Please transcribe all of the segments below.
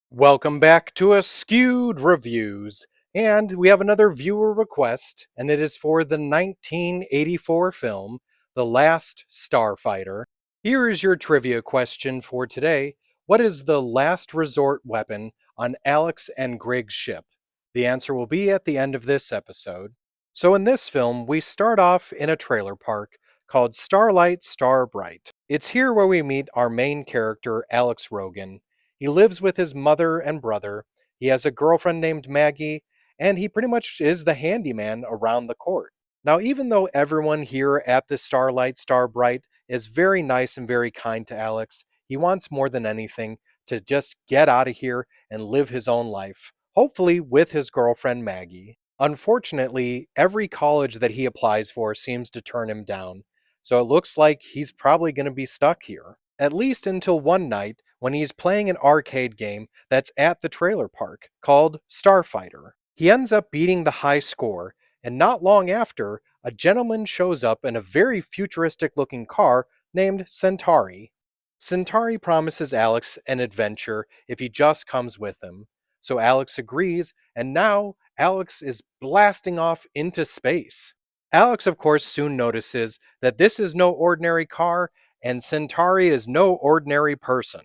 Welcome back to Askewed Reviews, and we have another viewer request, and it is for the 1984 film, The Last Starfighter. Here is your trivia question for today. What is the last resort weapon on Alex and Grig's ship? The answer will be at the end of this episode. So in this film, we start off in a trailer park called Starlight Starbright. It's here where we meet our main character, Alex Rogan. He lives with his mother and brother. He has a girlfriend named Maggie, and he pretty much is the handyman around the court. Now, even though everyone here at the Starlight Starbright is very nice and very kind to Alex, he wants more than anything to just get out of here and live his own life, hopefully with his girlfriend Maggie. Unfortunately, every college that he applies for seems to turn him down, so it looks like he's probably going to be stuck here. At least until one night when he's playing an arcade game that's at the trailer park called Starfighter. He ends up beating the high score, and not long after, a gentleman shows up in a very futuristic looking car named Centauri. Centauri promises Alex an adventure if he just comes with him. So Alex agrees, and now Alex is blasting off into space. Alex, of course, soon notices that this is no ordinary car, and Centauri is no ordinary person.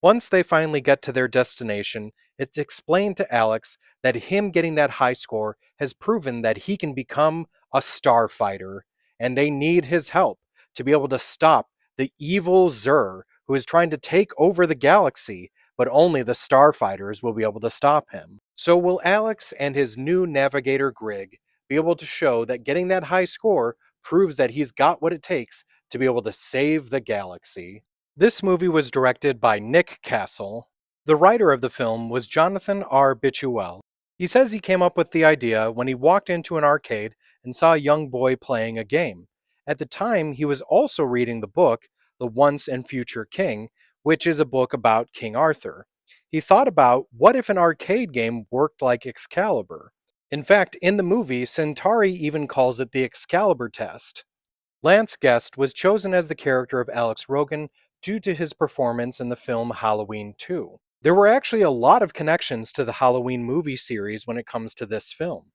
Once they finally get to their destination, it's explained to Alex that him getting that high score has proven that he can become a starfighter, and they need his help to be able to stop the evil Zur who is trying to take over the galaxy, but only the starfighters will be able to stop him. So will Alex and his new navigator Grig be able to show that getting that high score proves that he's got what it takes to be able to save the galaxy? This movie was directed by Nick Castle. The writer of the film was Jonathan R. Bituel. He says he came up with the idea when he walked into an arcade and saw a young boy playing a game. At the time, he was also reading the book, The Once and Future King, which is a book about King Arthur. He thought about what if an arcade game worked like Excalibur. In fact, in the movie, Centauri even calls it the Excalibur test. Lance Guest was chosen as the character of Alex Rogan due to his performance in the film Halloween 2. There were actually a lot of connections to the Halloween movie series when it comes to this film.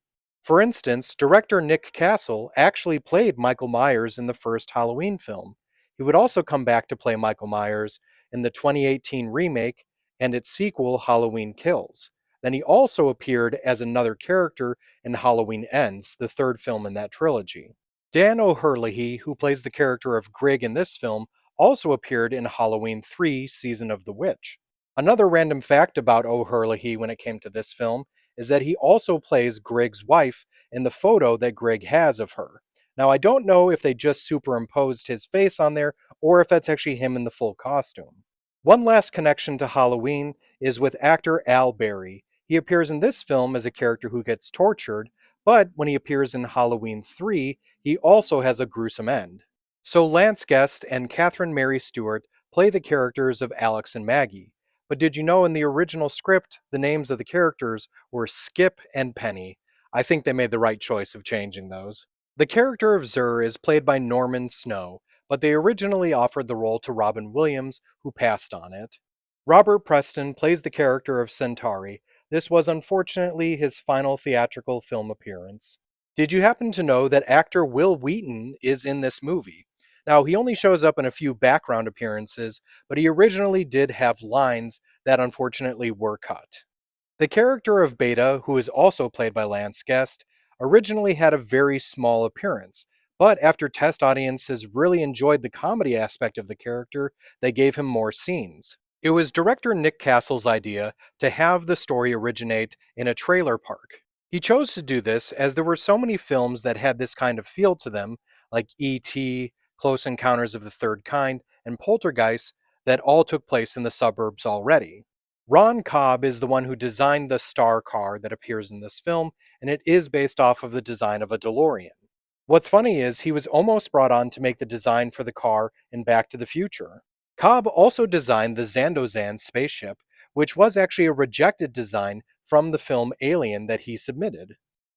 For instance, director Nick Castle actually played Michael Myers in the first Halloween film. He would also come back to play Michael Myers in the 2018 remake and its sequel, Halloween Kills. Then he also appeared as another character in Halloween Ends, the third film in that trilogy. Dan O'Herlihy, who plays the character of Grig in this film, also appeared in Halloween 3 Season of the Witch. Another random fact about O'Herlihy when it came to this film is that he also plays Grig's wife in the photo that Grig has of her. Now, I don't know if they just superimposed his face on there or if that's actually him in the full costume. One last connection to Halloween is with actor Al Berry. He appears in this film as a character who gets tortured, but when he appears in Halloween 3, he also has a gruesome end. So Lance Guest and Catherine Mary Stewart play the characters of Alex and Maggie. But did you know in the original script, the names of the characters were Skip and Penny? I think they made the right choice of changing those. The character of Zur is played by Norman Snow, but they originally offered the role to Robin Williams, who passed on it. Robert Preston plays the character of Centauri. This was unfortunately his final theatrical film appearance. Did you happen to know that actor Will Wheaton is in this movie? Now, he only shows up in a few background appearances, but he originally did have lines that unfortunately were cut. The character of Beta, who is also played by Lance Guest, originally had a very small appearance, but after test audiences really enjoyed the comedy aspect of the character, they gave him more scenes. It was director Nick Castle's idea to have the story originate in a trailer park. He chose to do this as there were so many films that had this kind of feel to them, like E.T., Close Encounters of the Third Kind, and Poltergeist, that all took place in the suburbs already. Ron Cobb is the one who designed the star car that appears in this film, and it is based off of the design of a DeLorean. What's funny is he was almost brought on to make the design for the car in Back to the Future. Cobb also designed the Zandozan spaceship, which was actually a rejected design from the film Alien that he submitted.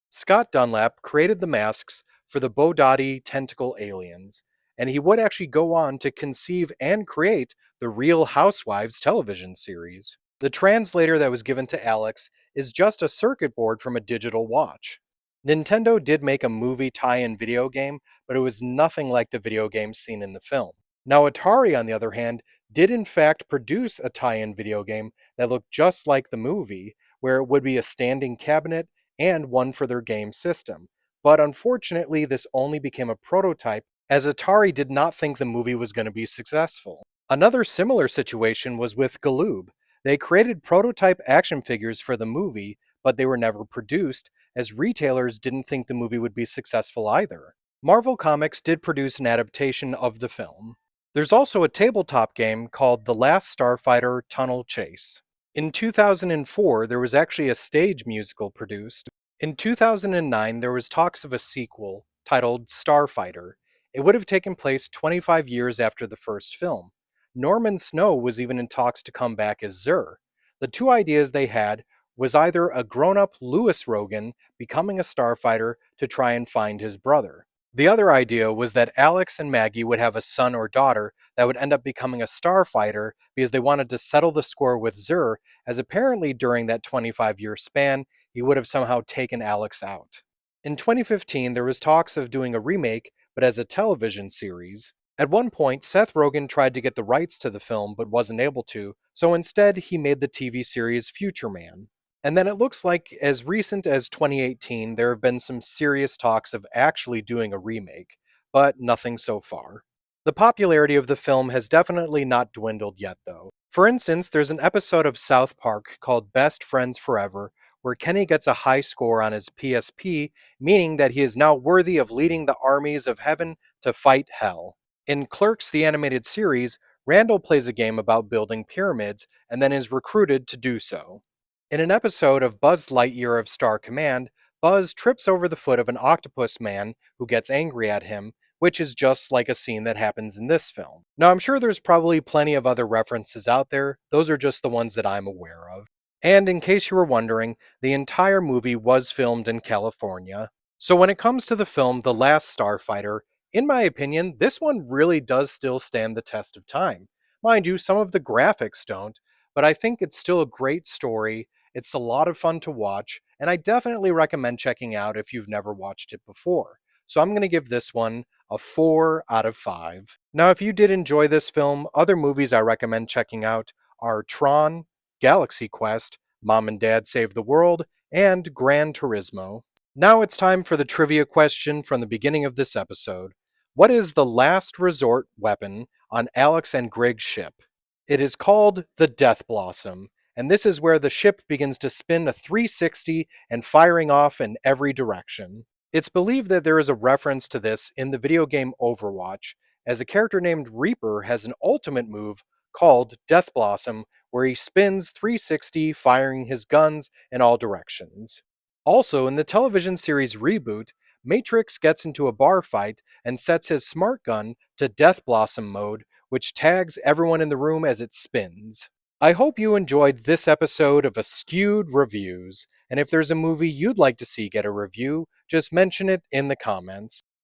Scott Dunlap created the masks for the Bodati tentacle aliens, and he would actually go on to conceive and create the Real Housewives television series. The translator that was given to Alex is just a circuit board from a digital watch. Nintendo did make a movie tie-in video game, but it was nothing like the video game seen in the film. Now Atari, on the other hand, did in fact produce a tie-in video game that looked just like the movie, where it would be a standing cabinet and one for their game system. But unfortunately, this only became a prototype as Atari did not think the movie was going to be successful. Another similar situation was with Galoob. They created prototype action figures for the movie, but they were never produced, as retailers didn't think the movie would be successful either. Marvel Comics did produce an adaptation of the film. There's also a tabletop game called The Last Starfighter Tunnel Chase. In 2004, there was actually a stage musical produced. In 2009, there was talks of a sequel titled Starfighter. It would have taken place 25 years after the first film. Norman Snow was even in talks to come back as Zur. The two ideas they had was either a grown-up Louis Rogan becoming a starfighter to try and find his brother. The other idea was that Alex and Maggie would have a son or daughter that would end up becoming a starfighter because they wanted to settle the score with Zur, as apparently during that 25-year span, he would have somehow taken Alex out. In 2015, there was talks of doing a remake, but as a television series. At one point, Seth Rogen tried to get the rights to the film but wasn't able to, so instead he made the TV series Future Man. And then it looks like as recent as 2018, there have been some serious talks of actually doing a remake, but nothing so far. The popularity of the film has definitely not dwindled yet, though. For instance, there's an episode of South Park called Best Friends Forever, where Kenny gets a high score on his PSP, meaning that he is now worthy of leading the armies of heaven to fight hell. In Clerks the Animated Series, Randall plays a game about building pyramids and then is recruited to do so. In an episode of Buzz Lightyear of Star Command, Buzz trips over the foot of an octopus man who gets angry at him, which is just like a scene that happens in this film. Now, I'm sure there's probably plenty of other references out there, those are just the ones that I'm aware of. And in case you were wondering, the entire movie was filmed in California. So when it comes to the film The Last Starfighter, in my opinion, this one really does still stand the test of time. Mind you, some of the graphics don't, but I think it's still a great story. It's a lot of fun to watch, and I definitely recommend checking out if you've never watched it before. So I'm going to give this one a 4 out of 5. Now, if you did enjoy this film, other movies I recommend checking out are Tron, Galaxy Quest, Mom and Dad Save the World, and Gran Turismo. Now it's time for the trivia question from the beginning of this episode. What is the last resort weapon on Alex and Grig's ship? It is called the Death Blossom, and this is where the ship begins to spin a 360 and firing off in every direction. It's believed that there is a reference to this in the video game Overwatch, as a character named Reaper has an ultimate move called Death Blossom, where he spins 360, firing his guns in all directions. Also, in the television series Reboot, Matrix gets into a bar fight and sets his smart gun to Death Blossom mode, which tags everyone in the room as it spins. I hope you enjoyed this episode of Askewed Reviews, and if there's a movie you'd like to see get a review, just mention it in the comments.